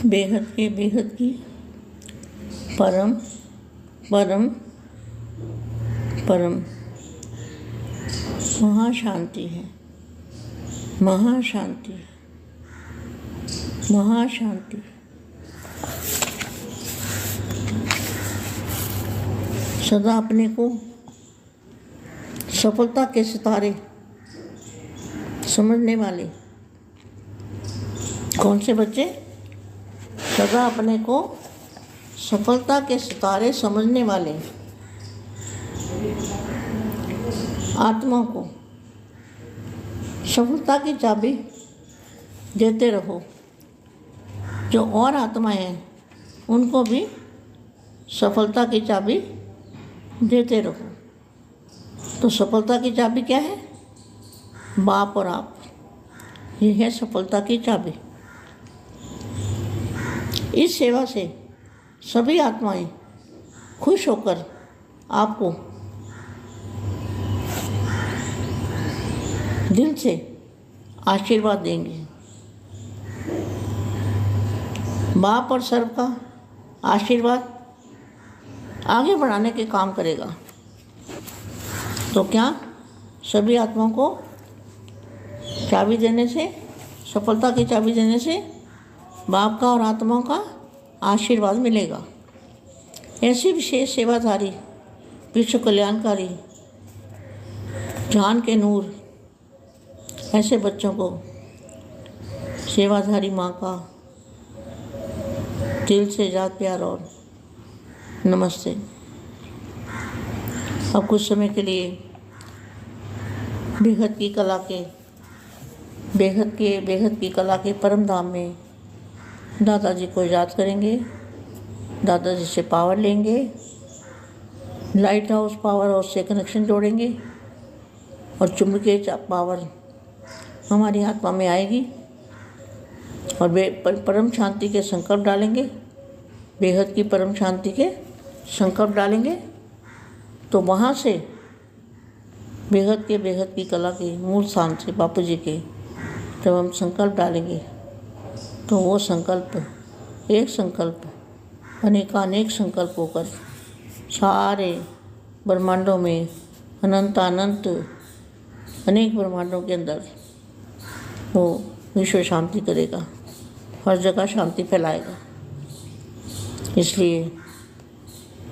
बेहद की परम परम परम महाशांति है। महाशांति महाशांति सदा अपने को सफलता के सितारे समझने वाले कौन से बच्चे? सदा अपने को सफलता के सितारे समझने वाले आत्मा को सफलता की चाबी देते रहो। जो और आत्माएं हैं उनको भी सफलता की चाबी देते रहो। तो सफलता की चाबी क्या है? बाप और आप, ये है सफलता की चाबी। इस सेवा से सभी आत्माएं खुश होकर आपको दिल से आशीर्वाद देंगे। बाप और सर्व का आशीर्वाद आगे बढ़ाने के काम करेगा। तो क्या सभी आत्माओं को चाबी देने से, सफलता की चाबी देने से बाप का और आत्माओं का आशीर्वाद मिलेगा। ऐसी विशेष सेवाधारी, विश्व कल्याणकारी, जान के नूर ऐसे बच्चों को सेवाधारी माँ का दिल से याद प्यार और नमस्ते। अब कुछ समय के लिए बेहद की कला के परम धाम में दादाजी को याद करेंगे। दादाजी से पावर लेंगे, लाइट हाउस पावर हाउस से कनेक्शन जोड़ेंगे और चुंबकीय पावर हमारी आत्मा में आएगी और परम शांति के संकल्प डालेंगे। बेहद की परम शांति के संकल्प डालेंगे तो वहाँ से बेहद की कला के मूल स्थान से बापू जी के जब हम संकल्प डालेंगे तो वो संकल्प एक संकल्प अनेकानेक संकल्प होकर सारे ब्रह्मांडों में अनंत अनेक ब्रह्मांडों के अंदर वो विश्व शांति करेगा, हर जगह शांति फैलाएगा। इसलिए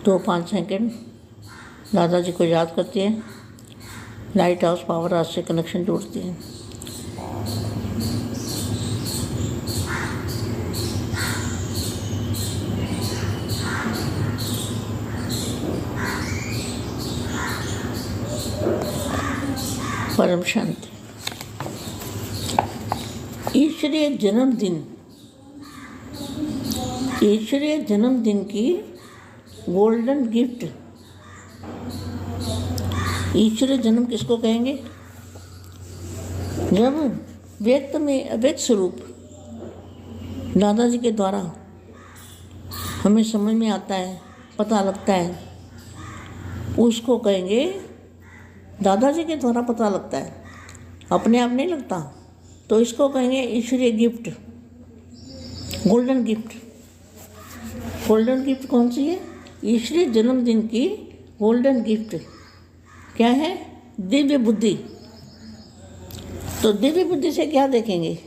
2-5 सेकंड दादाजी को याद करते हैं, लाइट हाउस पावर हाउस से कनेक्शन जोड़ते हैं। परम शांति। ईश्वरीय जन्मदिन की गोल्डन गिफ्ट। ईश्वरीय जन्म किसको कहेंगे? जब व्यक्त में अव्यक्त स्वरूप दादाजी के द्वारा हमें समझ में आता है, पता लगता है, उसको कहेंगे दादाजी के द्वारा पता लगता है, अपने आप नहीं लगता। तो इसको कहेंगे ईश्वरीय gift, golden gift. Golden gift कौन सी है? ईश्वरीय जन्मदिन की गोल्डन गिफ्ट क्या है? दिव्य बुद्धि। तो दिव्य बुद्धि से क्या देखेंगे?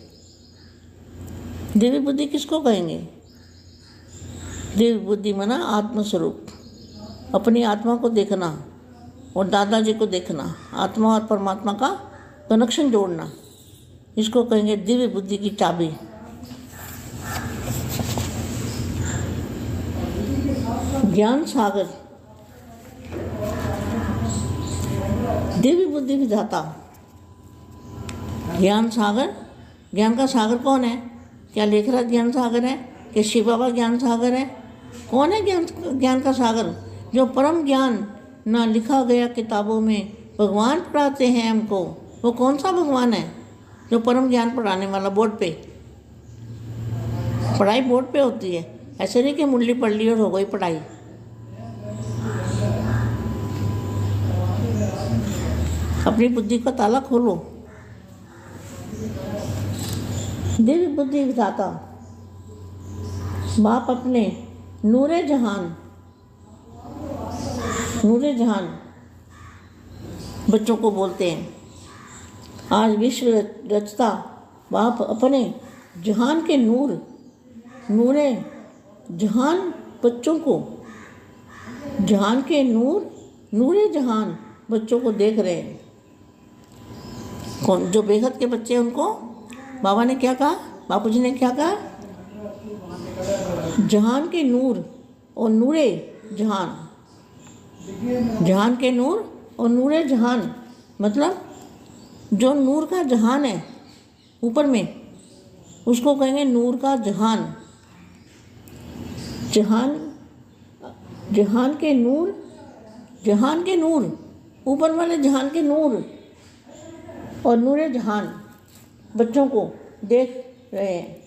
दिव्य बुद्धि किसको कहेंगे? दिव्य बुद्धि माना आत्मस्वरूप, अपनी आत्मा को देखना और दादाजी को देखना, आत्मा और परमात्मा का कनेक्शन जोड़ना, इसको कहेंगे दिव्य बुद्धि की चाबी। ज्ञान सागर, दिव्य बुद्धि विधाता, ज्ञान सागर। ज्ञान का सागर कौन है? क्या लेखराज ज्ञान सागर है? क्या शिव बाबा ज्ञान सागर है? कौन है ज्ञान का सागर? जो परम ज्ञान ना लिखा गया किताबों में भगवान पढ़ाते हैं हमको। वो कौन सा भगवान है? जो परम ज्ञान पढ़ाने वाला। बोर्ड पे पढ़ाई बोर्ड पे होती है, ऐसे नहीं कि मुरली पढ़ ली और हो गई पढ़ाई। अपनी बुद्धि का ताला खोलो। दिव्य बुद्धि विधाता बाप अपने नूरे जहान बच्चों को बोलते हैं। आज विश्व रचता बाप अपने जहान के नूरे जहान बच्चों को, जहान के नूरे जहान बच्चों को देख रहे हैं। कौन? जो बेहद के बच्चे हैं उनको बाबा ने क्या कहा, बापूजी ने क्या कहा? जहान के नूर और नूरे जहान, जहान के नूर और नूरे जहान मतलब जो नूर का जहान है ऊपर में, उसको कहेंगे नूर का जहान। जहान के नूर ऊपर वाले जहान के नूर और नूरे जहान बच्चों को देख रहे हैं।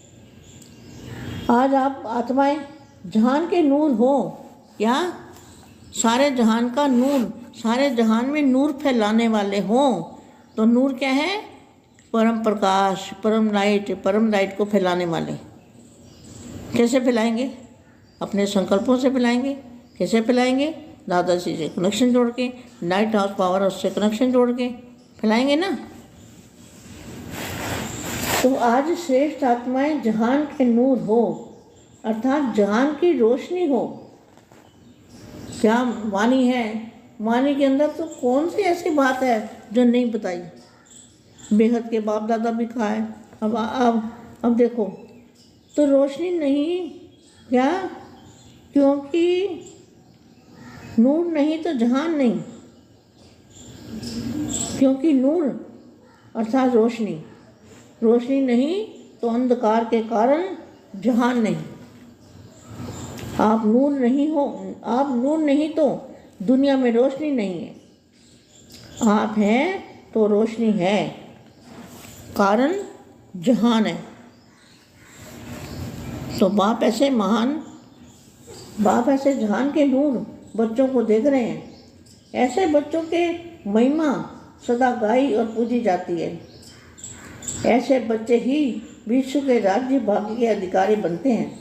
आज आप आत्माएं जहान के नूर हो क्या? सारे जहान का नूर, सारे जहान में नूर फैलाने वाले हों। तो नूर क्या है? परम प्रकाश, परम लाइट को फैलाने वाले। कैसे फैलाएंगे? अपने संकल्पों से फैलाएंगे। कैसे फैलाएंगे? दादाजी से कनेक्शन जोड़ के, लाइट हाउस पावर हाउस से कनेक्शन जोड़ के फैलाएंगे ना। तो आज श्रेष्ठ आत्माएं जहान के नूर हो, अर्थात जहान की रोशनी हो। क्या वाणी है? वाणी के अंदर तो कौन सी ऐसी बात है जो नहीं बताई? बेहद के बाप दादा भी कहा है। अब देखो तो रोशनी नहीं क्या? क्योंकि नूर नहीं तो जहान नहीं। क्योंकि नूर अर्थात रोशनी नहीं तो अंधकार के कारण जहान नहीं। आप नूर नहीं तो दुनिया में रोशनी नहीं है। आप हैं तो रोशनी है, कारण जहान है। तो बाप ऐसे जहान के नूर बच्चों को देख रहे हैं। ऐसे बच्चों के महिमा सदा गाई और पूजी जाती है। ऐसे बच्चे ही विश्व के राज्य भाग्य के अधिकारी बनते हैं।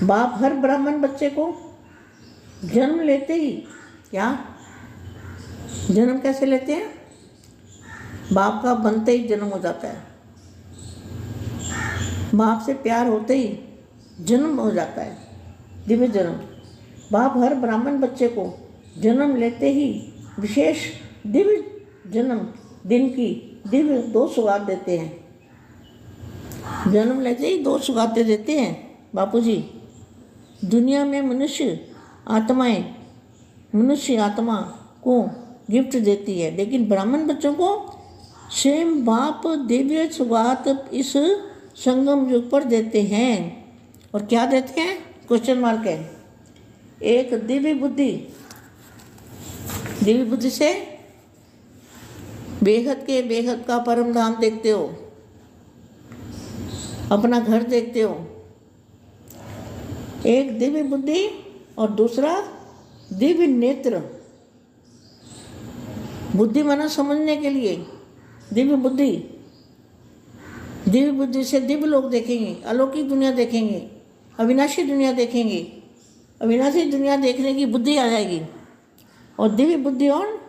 बाप हर ब्राह्मण बच्चे को जन्म लेते ही क्या? जन्म कैसे लेते हैं? बाप का बनते ही जन्म हो जाता है। बाप से प्यार होते ही जन्म हो जाता है, दिव्य जन्म। बाप हर ब्राह्मण बच्चे को जन्म लेते ही विशेष दिव्य जन्म दिन की दिव्य 2 सौगात देते हैं। जन्म लेते ही 2 सौगातें देते हैं बापूजी। दुनिया में मनुष्य आत्मा को गिफ्ट देती है, लेकिन ब्राह्मण बच्चों को स्वयं बाप दिव्य सौगात इस संगम युग पर देते हैं। और क्या देते हैं? क्वेश्चन मार्क है। एक दिव्य बुद्धि से बेहद का परम धाम देखते हो, अपना घर देखते हो। एक दिव्य बुद्धि और दूसरा दिव्य नेत्र। बुद्धि माना समझने के लिए, दिव्य बुद्धि से दिव्य लोग देखेंगे, अलौकिक दुनिया देखेंगे, अविनाशी दुनिया देखेंगे। अविनाशी दुनिया देखने की बुद्धि आ जाएगी। और दिव्य बुद्धि और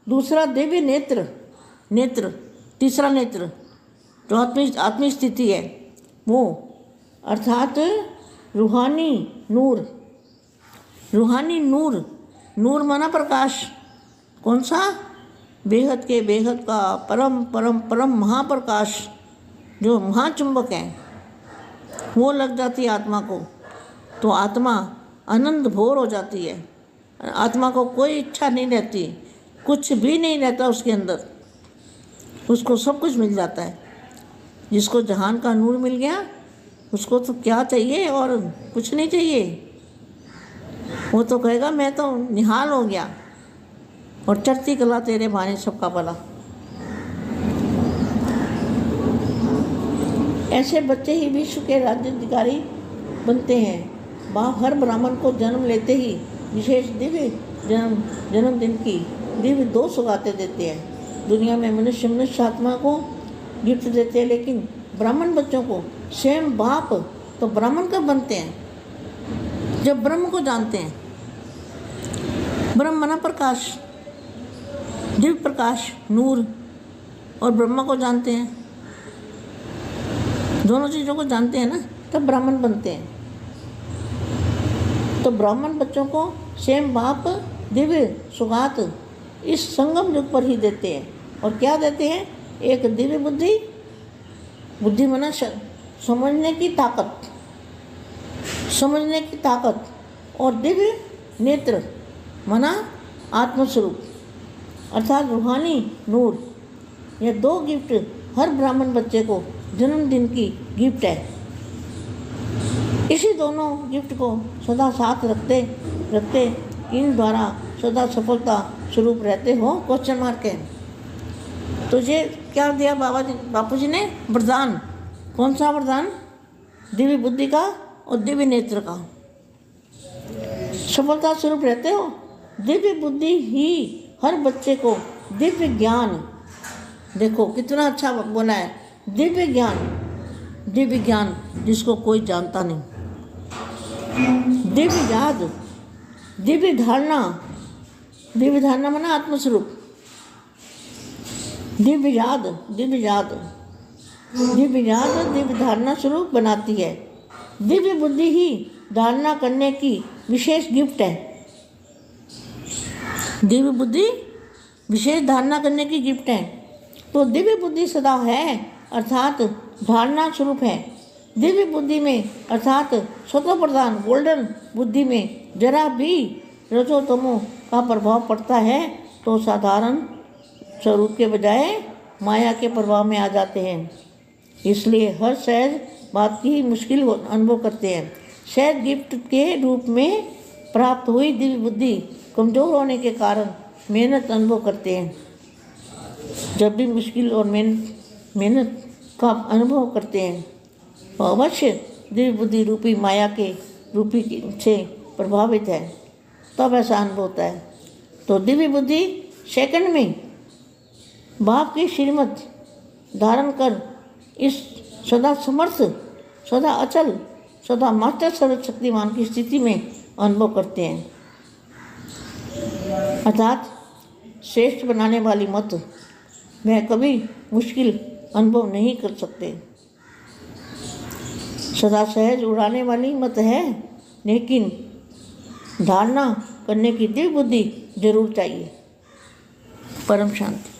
दूसरा दिव्य नेत्र, तीसरा नेत्र जो आत्मिक स्थिति है वो, अर्थात रूहानी नूर माना प्रकाश। कौन सा? बेहद का परम महाप्रकाश जो महाचुंबक है, वो लग जाती है आत्मा को। तो आत्मा आनंद भोर हो जाती है। आत्मा को कोई इच्छा नहीं रहती, कुछ भी नहीं रहता उसके अंदर, उसको सब कुछ मिल जाता है। जिसको जहान का नूर मिल गया उसको तो क्या चाहिए और कुछ नहीं चाहिए। वो तो कहेगा मैं तो निहाल हो गया। और चढ़ती कला तेरे भाने सबका भला। ऐसे बच्चे ही विश्व के राज्याधिकारी बनते हैं। बाप हर ब्राह्मण को जन्म लेते ही विशेष दिव्य जन्मदिन की दिव्य 2 सौगातें देते हैं। दुनिया में मनुष्य आत्मा को गिफ्ट देते हैं, लेकिन ब्राह्मण बच्चों को स्वयं बाप तो ब्राह्मण कब बनते हैं? जब ब्रह्म को जानते हैं। ब्रह्म मना प्रकाश, दिव्य प्रकाश, नूर, और ब्रह्मा को जानते हैं, दोनों चीज़ों को जानते हैं ना, तब ब्राह्मण बनते हैं। तो ब्राह्मण बच्चों को सेम बाप दिव्य सुगात इस संगम युग पर ही देते हैं। और क्या देते हैं? एक दिव्य बुद्धि, बुद्धि मना समझने की ताकत, समझने की ताकत, और दिव्य नेत्र मना आत्मस्वरूप अर्थात रूहानी नूर। ये 2 गिफ्ट हर ब्राह्मण बच्चे को जन्मदिन की गिफ्ट है। इसी दोनों गिफ्ट को सदा साथ रखते रखते इन द्वारा सदा सफलता स्वरूप रहते हो? क्वेश्चन मार्क है। तुझे क्या दिया बापू जी ने? वरदान। कौन सा वरदान? दिव्य बुद्धि का और दिव्य नेत्र का। सफलता स्वरूप रहते हो। दिव्य बुद्धि ही हर बच्चे को दिव्य ज्ञान, देखो कितना अच्छा बोला है, दिव्य ज्ञान, दिव्य ज्ञान जिसको कोई जानता नहीं, दिव्य याद, दिव्य धारणा, दिव्य धारणा माना आत्मस्वरूप, दिव्य याद, दिव्य याद, दिव्य याद दिव्य धारणा स्वरूप बनाती है। दिव्य बुद्धि ही धारणा करने की विशेष गिफ्ट है। दिव्य बुद्धि विशेष धारणा करने की गिफ्ट है। तो दिव्य बुद्धि सदा है अर्थात धारणा स्वरूप है। दिव्य बुद्धि में अर्थात स्वतः प्रधान गोल्डन बुद्धि में जरा भी रजो तमो का प्रभाव पड़ता है तो साधारण स्वरूप के बजाय माया के प्रभाव में आ जाते हैं। इसलिए हर सहज बात की मुश्किल अनुभव करते हैं। सहज गिफ्ट के रूप में प्राप्त हुई दिव्य बुद्धि कमज़ोर होने के कारण मेहनत अनुभव करते हैं। जब भी मुश्किल और मेहनत का अनुभव करते हैं तो अवश्य दिव्य बुद्धि रूपी माया के रूपी से प्रभावित है, तब ऐसा अनुभव होता है। तो दिव्य बुद्धि सेकंड में बाप की श्रीमत धारण कर इस सदा समर्थ, सदा अचल, सदा मास्टर सर्वशक्तिमान की स्थिति में अनुभव करते हैं। अर्थात श्रेष्ठ बनाने वाली मत वह कभी मुश्किल अनुभव नहीं कर सकते। सदा सहज उड़ाने वाली मत है, लेकिन धारणा करने की दिव्य बुद्धि जरूर चाहिए। परम शांति।